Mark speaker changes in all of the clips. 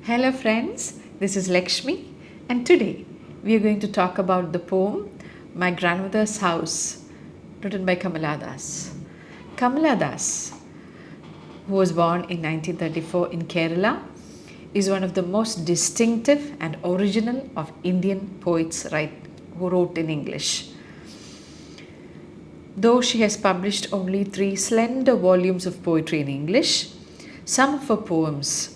Speaker 1: Hello friends, this is Lakshmi and today we are going to talk about the poem My Grandmother's House written by Kamala Das. Kamala Das, who was born in 1934 in Kerala, is one of the most distinctive and original of Indian poets who wrote in English. Though she has published only 3 slender volumes of poetry in English, some of her poems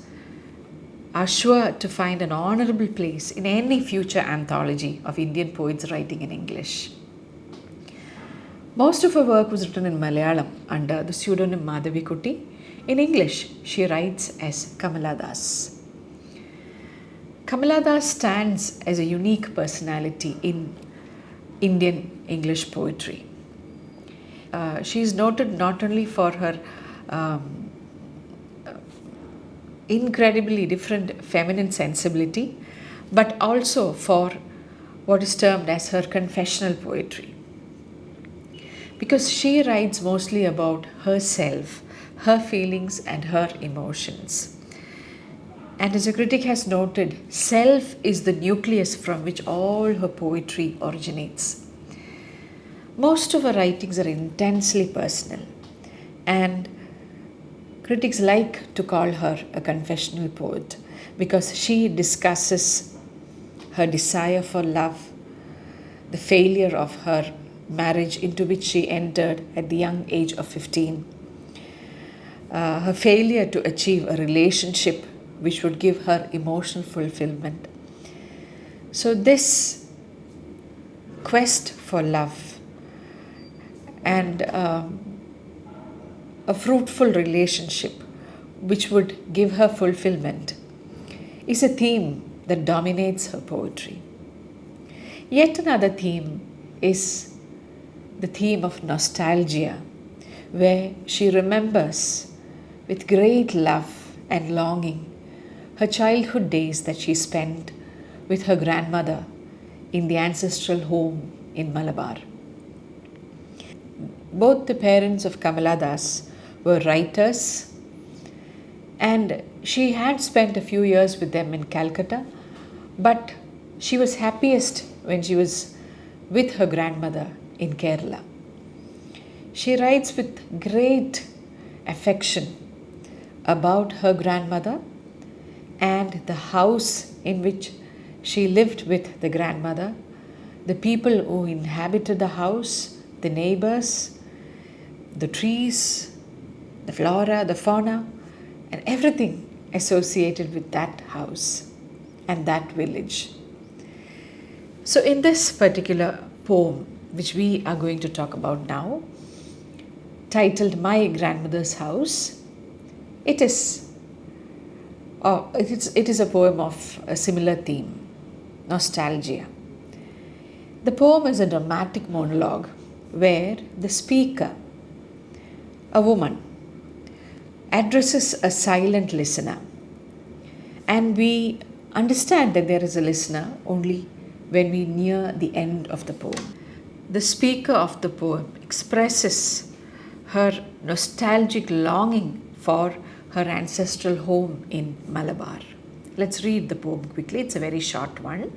Speaker 1: are sure to find an honorable place in any future anthology of Indian poets writing in English. Most of her work was written in Malayalam under the pseudonym Madhavikutty. In English, she writes as Kamala Das. Kamala Das stands as a unique personality in Indian English poetry. She is noted not only for her incredibly different feminine sensibility, but also for what is termed as her confessional poetry. Because she writes mostly about herself, her feelings, and her emotions. And as a critic has noted, self is the nucleus from which all her poetry originates. Most of her writings are intensely personal, and critics like to call her a confessional poet because she discusses her desire for love, the failure of her marriage into which she entered at the young age of 15, her failure to achieve a relationship which would give her emotional fulfillment. So this quest for love and a fruitful relationship which would give her fulfillment is a theme that dominates her poetry. Yet another theme is the theme of nostalgia, where she remembers with great love and longing her childhood days that she spent with her grandmother in the ancestral home in Malabar. Both the parents of Kamala Das were writers, and she had spent a few years with them in Calcutta, but she was happiest when she was with her grandmother in Kerala. She writes with great affection about her grandmother and the house in which she lived with the grandmother, the people who inhabited the house, the neighbors, the trees, the flora, the fauna, and everything associated with that house and that village. So in this particular poem, which we are going to talk about now, titled My Grandmother's House, it is a poem of a similar theme, nostalgia. The poem is a dramatic monologue where the speaker, a woman, addresses a silent listener, and we understand that there is a listener only when we near the end of the poem. The speaker of the poem expresses her nostalgic longing for her ancestral home in Malabar. Let's read the poem quickly. It's a very short one,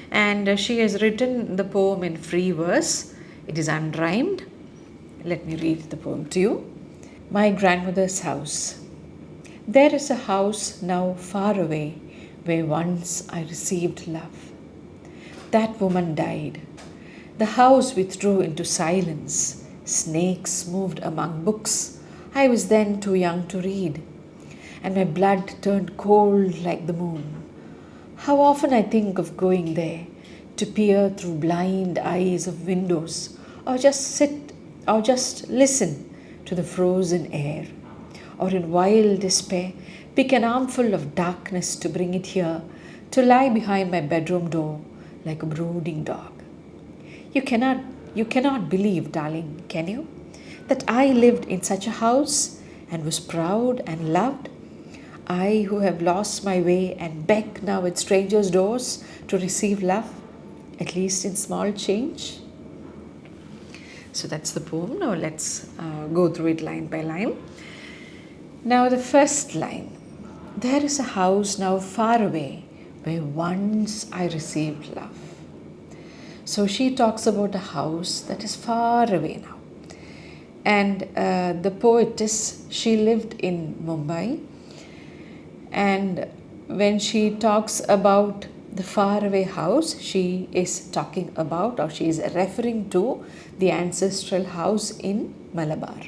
Speaker 1: and she has written the poem in free verse. It is unrhymed. Let me read the poem to you. My grandmother's house. There is a house now far away where once I received love. That woman died. The house withdrew into silence. Snakes moved among books. I was then too young to read, and my blood turned cold like the moon. How often I think of going there to peer through blind eyes of windows, or just sit, or just listen to the frozen air, or in wild despair pick an armful of darkness to bring it here, to lie behind my bedroom door like a brooding dog. You cannot believe, darling, can you, that I lived in such a house and was proud and loved? I who have lost my way and beg now at strangers' doors to receive love, at least in small change. So that's the poem. Now let's go through it line by line. Now the first line. There is a house now far away where once I received love. So she talks about a house that is far away now. And the poetess, she lived in Mumbai. And when she talks about the faraway house, she is talking about, or she is referring to, the ancestral house in Malabar,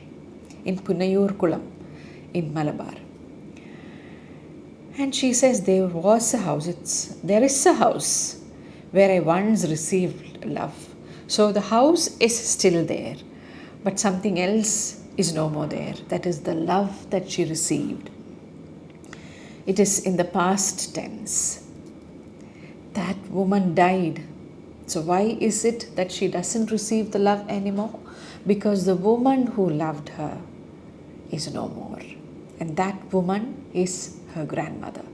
Speaker 1: in Punayur Kulam, in Malabar. And she says there is a house where I once received love. So the house is still there, but something else is no more there. That is the love that she received. It is in the past tense. That woman died. So why is it that she doesn't receive the love anymore? Because the woman who loved her is no more. And that woman is her grandmother,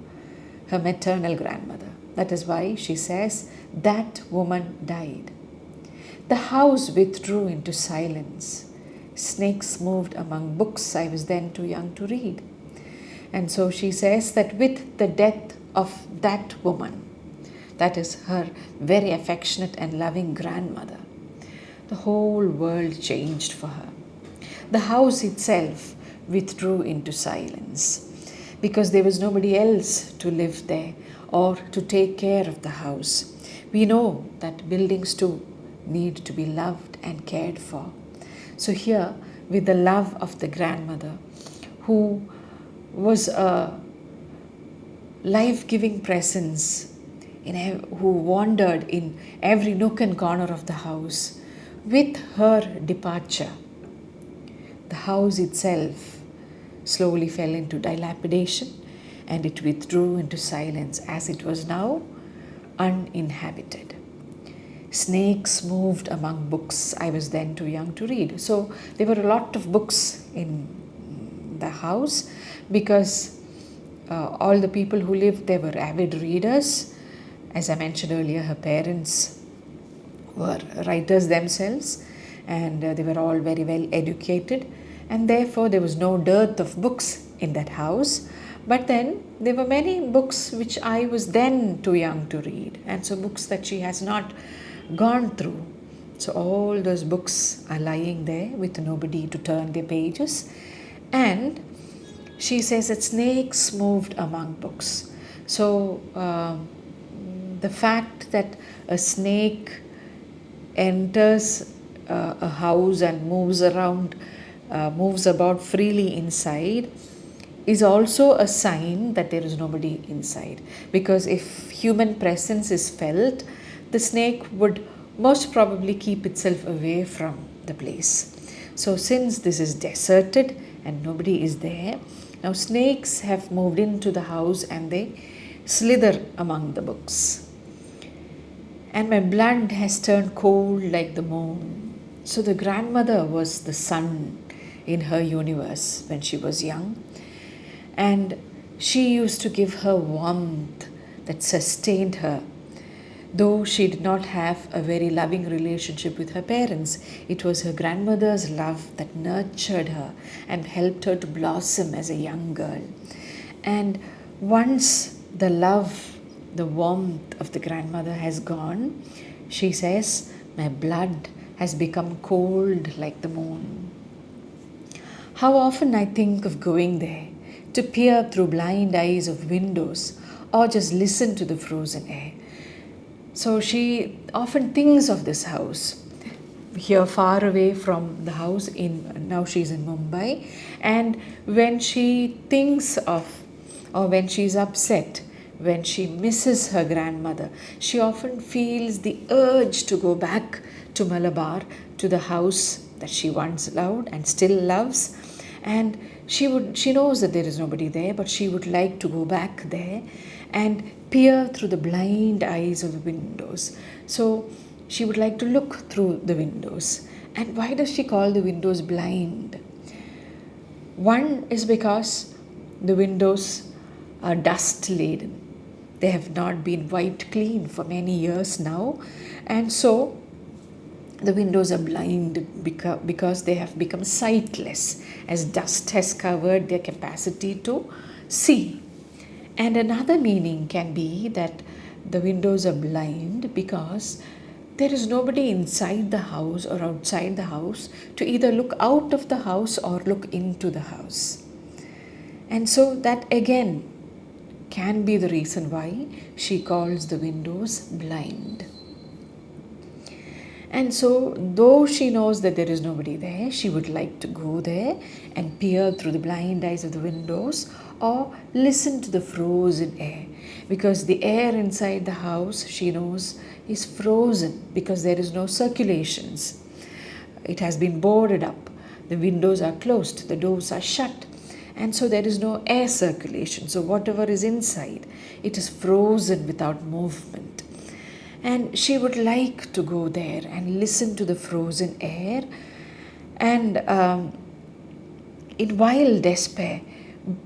Speaker 1: her maternal grandmother. That is why she says, that woman died. The house withdrew into silence. Snakes moved among books I was then too young to read. And so she says that with the death of that woman, that is her very affectionate and loving grandmother, the whole world changed for her. The house itself withdrew into silence because there was nobody else to live there or to take care of the house. We know that buildings too need to be loved and cared for. So here, with the love of the grandmother, who was a life-giving presence, who wandered in every nook and corner of the house, with her departure, the house itself slowly fell into dilapidation and it withdrew into silence as it was now uninhabited. Snakes moved among books I was then too young to read. So there were a lot of books in the house because all the people who lived there were avid readers. As I mentioned earlier, her parents were writers themselves and they were all very well educated, and therefore there was no dearth of books in that house. But then there were many books which I was then too young to read, and so books that she has not gone through. So all those books are lying there with nobody to turn their pages. And she says that snakes moved among books. So the fact that a snake enters a house and moves about freely inside is also a sign that there is nobody inside. Because if human presence is felt, the snake would most probably keep itself away from the place. So since this is deserted and nobody is there, now snakes have moved into the house and they slither among the books. And my blood has turned cold like the moon. So the grandmother was the sun in her universe when she was young. And she used to give her warmth that sustained her. Though she did not have a very loving relationship with her parents, it was her grandmother's love that nurtured her and helped her to blossom as a young girl. And once the love, the warmth of the grandmother has gone, she says, my blood has become cold like the moon. How often I think of going there to peer through blind eyes of windows or just listen to the frozen air. So she often thinks of this house here far away from the house now she's in Mumbai. And when she thinks of, or when she's upset, when she misses her grandmother, she often feels the urge to go back to Malabar, to the house that she once loved and still loves. And she knows that there is nobody there, but she would like to go back there and peer through the blind eyes of the windows. So she would like to look through the windows. And why does she call the windows blind? One is because the windows are dust laden. They have not been wiped clean for many years now. And so the windows are blind because they have become sightless as dust has covered their capacity to see. And another meaning can be that the windows are blind because there is nobody inside the house or outside the house to either look out of the house or look into the house. And so that again can be the reason why she calls the windows blind. And so, though she knows that there is nobody there, she would like to go there and peer through the blind eyes of the windows or listen to the frozen air. Because the air inside the house, she knows, is frozen because there is no circulations. It has been boarded up. The windows are closed, the doors are shut. And so there is no air circulation. So whatever is inside, it is frozen without movement. And she would like to go there and listen to the frozen air and in wild despair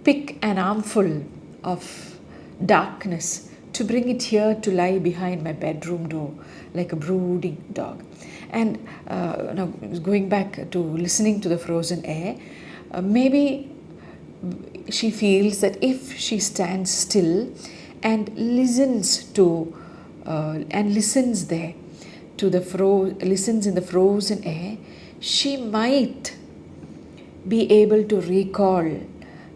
Speaker 1: pick an armful of darkness to bring it here to lie behind my bedroom door like a brooding dog. And now going back to listening to the frozen air, maybe she feels that if she stands still and listens to and listens there to the listens in the frozen air, she might be able to recall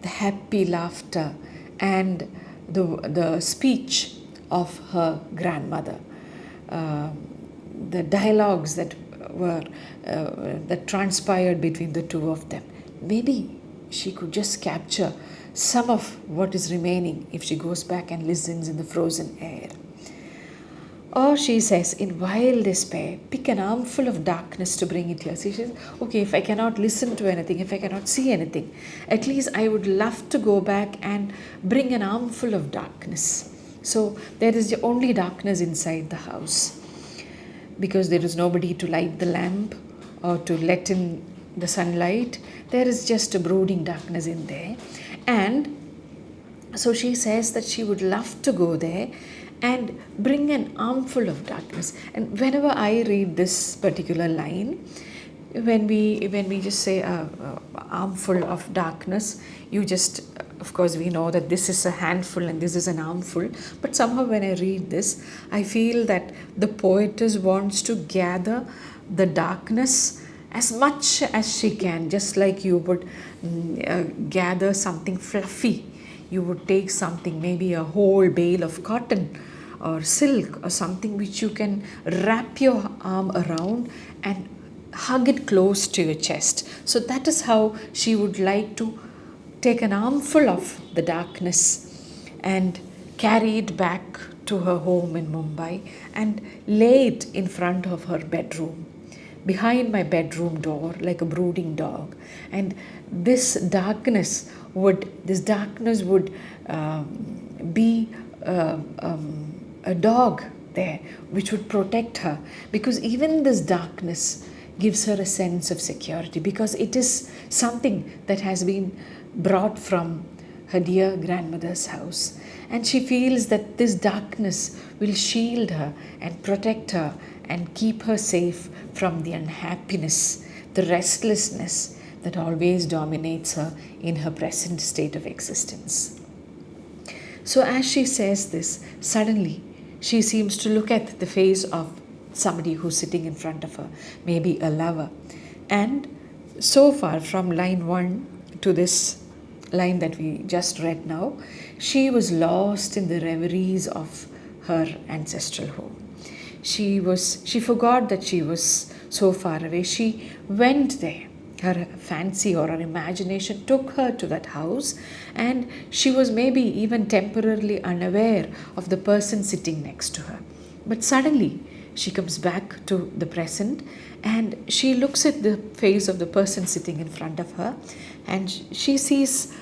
Speaker 1: the happy laughter and the speech of her grandmother, the dialogues that were that transpired between the two of them. Maybe she could just capture some of what is remaining if she goes back and listens in the frozen air. Or she says, in wild despair, pick an armful of darkness to bring it here. So she says, okay, if I cannot listen to anything, if I cannot see anything, at least I would love to go back and bring an armful of darkness. So there is only darkness inside the house because there is nobody to light the lamp or to let in the sunlight. There is just a brooding darkness in there. And so she says that she would love to go there and bring an armful of darkness. And whenever I read this particular line, when we just say armful of darkness, you just, of course, we know that this is a handful and this is an armful. But somehow when I read this, I feel that the poetess wants to gather the darkness as much as she can, just like you would gather something fluffy. You would take something, maybe a whole bale of cotton or silk or something which you can wrap your arm around and hug it close to your chest. So that is how she would like to take an armful of the darkness and carry it back to her home in Mumbai and lay it in front of her bedroom, behind my bedroom door, like a brooding dog. And this darkness would be a dog there which would protect her, because even this darkness gives her a sense of security, because it is something that has been brought from her dear grandmother's house, and she feels that this darkness will shield her and protect her and keep her safe from the unhappiness, the restlessness that always dominates her in her present state of existence. So as she says this, suddenly she seems to look at the face of somebody who's sitting in front of her, maybe a lover. And so far, from line 1 to this line that we just read now, she was lost in the reveries of her ancestral home. She forgot that she was so far away. She went there. Her fancy or her imagination took her to that house, and she was maybe even temporarily unaware of the person sitting next to her. But suddenly she comes back to the present and she looks at the face of the person sitting in front of her, and she sees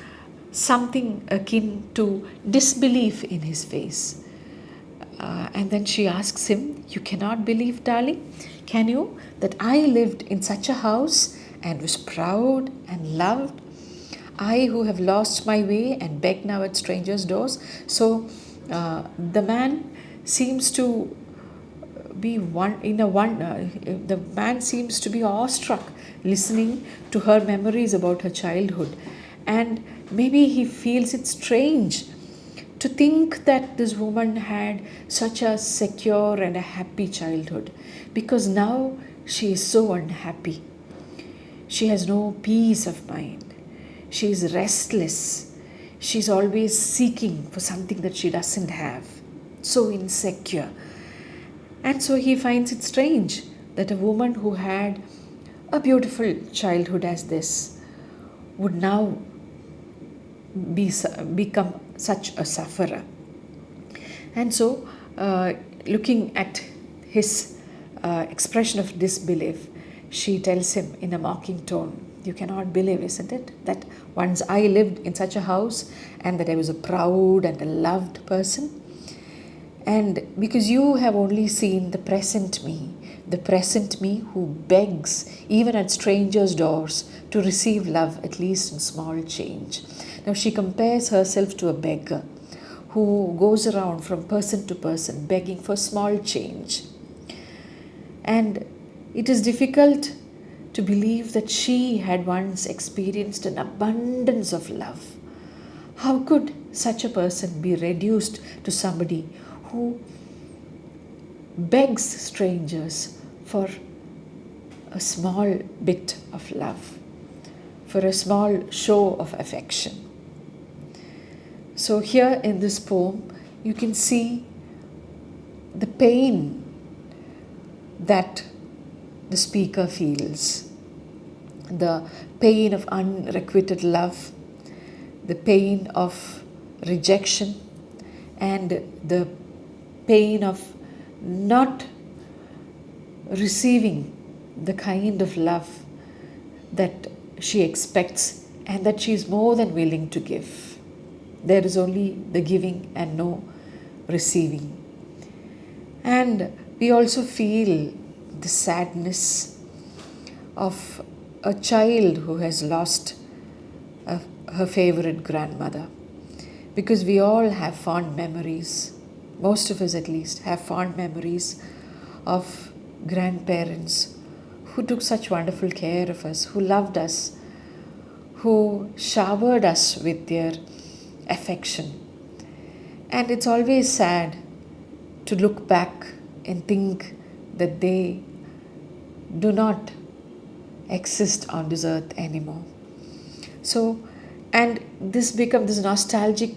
Speaker 1: something akin to disbelief in his face. And then she asks him, "You cannot believe, darling? Can you? That I lived in such a house and was proud and loved? I who have lost my way and beg now at strangers' doors." So the man seems to be the man seems to be awestruck listening to her memories about her childhood, and maybe he feels it strange To think that this woman had such a secure and a happy childhood, because now she is so unhappy. She has no peace of mind. She is restless. She's always seeking for something that she doesn't have. So insecure. And so he finds it strange that a woman who had a beautiful childhood as this would now become such a sufferer. And so, looking at his expression of disbelief, she tells him in a mocking tone, "You cannot believe, isn't it, that once I lived in such a house and that I was a proud and a loved person? And because you have only seen the present me who begs even at strangers' doors to receive love, at least in small change." Now she compares herself to a beggar who goes around from person to person begging for small change. And it is difficult to believe that she had once experienced an abundance of love. How could such a person be reduced to somebody who begs strangers for a small bit of love, for a small show of affection? So here in this poem, you can see the pain that the speaker feels, the pain of unrequited love, the pain of rejection, and the pain of not receiving the kind of love that she expects and that she is more than willing to give. There is only the giving and no receiving. And we also feel the sadness of a child who has lost her favorite grandmother, because we all have fond memories, most of us at least have fond memories of grandparents who took such wonderful care of us, who loved us, who showered us with their affection. And it's always sad to look back and think that they do not exist on this earth anymore. So, and this nostalgic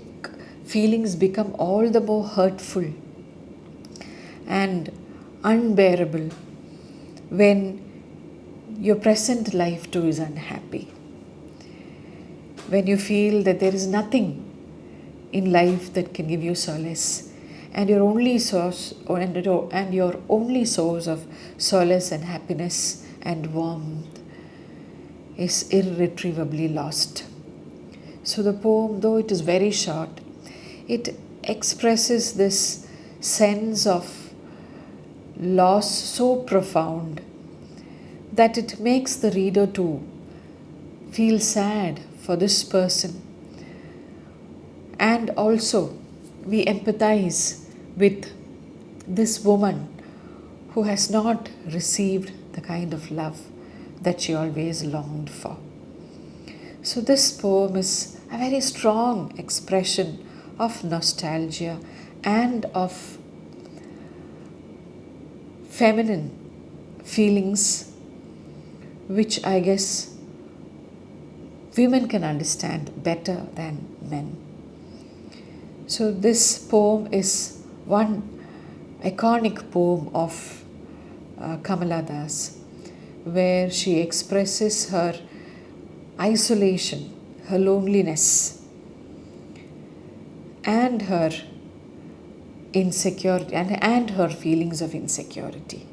Speaker 1: feelings become all the more hurtful and unbearable when your present life too is unhappy. When you feel that there is nothing in life that can give you solace, and your only source of solace and happiness and warmth is irretrievably lost. So the poem, though it is very short, it expresses this sense of loss so profound that it makes the reader too feel sad for this person. And also we empathize with this woman who has not received the kind of love that she always longed for. So this poem is a very strong expression of nostalgia and of feminine feelings, which I guess women can understand better than men. So this poem is one iconic poem of Kamala Das, where she expresses her isolation, her loneliness, and her insecurity and her feelings of insecurity.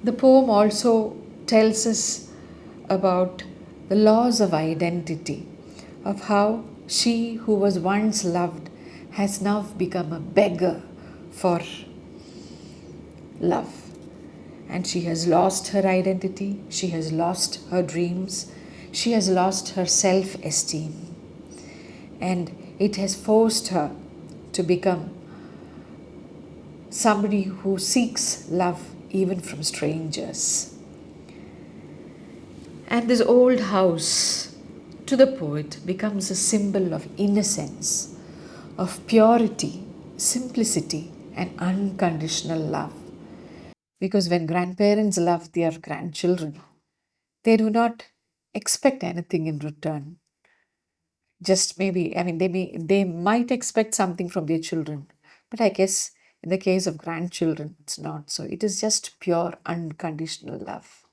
Speaker 1: The poem also tells us about the loss of identity, of how she who was once loved has now become a beggar for love. And she has lost her identity, she has lost her dreams, she has lost her self-esteem. And it has forced her to become somebody who seeks love even from strangers. And this old house, to the poet, becomes a symbol of innocence, of purity, simplicity, and unconditional love. Because when grandparents love their grandchildren, they do not expect anything in return. Just maybe, I mean, they might expect something from their children, but I guess in the case of grandchildren, it's not so. It is just pure, unconditional love.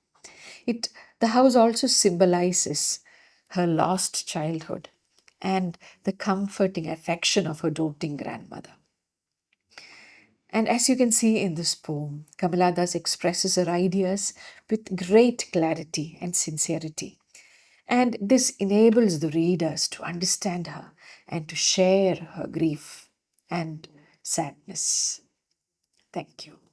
Speaker 1: It the house also symbolizes her lost childhood and the comforting affection of her doting grandmother. And as you can see in this poem, Kamala thus expresses her ideas with great clarity and sincerity. And this enables the readers to understand her and to share her grief and sadness. Thank you.